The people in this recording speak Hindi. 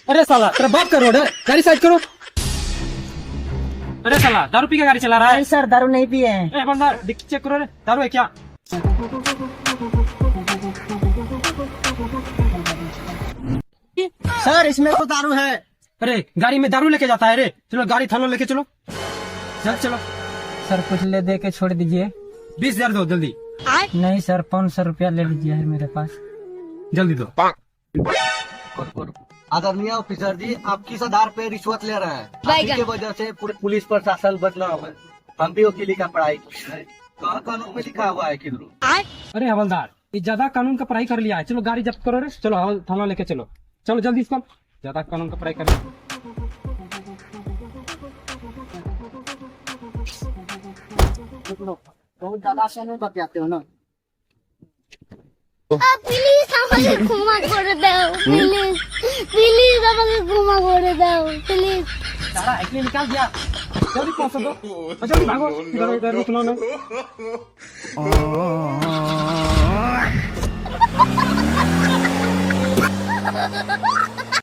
अरे साला तेरा बाप का रोड है, गाड़ी साइड करो। अरे साला दारू पी के गाड़ी चला रहा है। सर दारू नहीं पिए हैं। ए बंदा डिक्की चेक करो रे, दारू है क्या? सर इसमें तो दारू है। अरे गाड़ी में दारू लेके जाता है रे, चलो गाड़ी थाना लेके चलो, चल चलो। सर कुछ ले दे के छोड़ दीजिए। 20,000 दो जल्दी, नहीं सर 500 रुपया ले लीजिए है मेरे पास। जल्दी दो। आदरणीय ऑफिसर जी, आप किस आधार पे रिश्वत ले रहे हैं? आप ही की वजह से पूरे पुलिस प्रशासन बदनाम है। हम भी वकीली का पढ़ाई किए हैं, कहाँ कानून में लिखा हुआ है किधर? अरे हवलदार ये ज्यादा कानून का पढ़ाई कर लिया है, चलो गाड़ी जब्त करो रे, चलो थाना लेके चलो, चलो जल्दी इसको, ज्यादा कानून का पढ़ाई कर लिया। बहुत ज्यादा समय बतियाते हो ना। প্লিজ আমাকে ক্ষমা করে দাও, প্লিজ প্লিজ আমাকে ক্ষমা করে দাও, প্লিজ। सारा एक्चुअली निकाल दिया, जल्दी पहुंचो दो, जल्दी भागो, इधर इधर रुकना नहीं।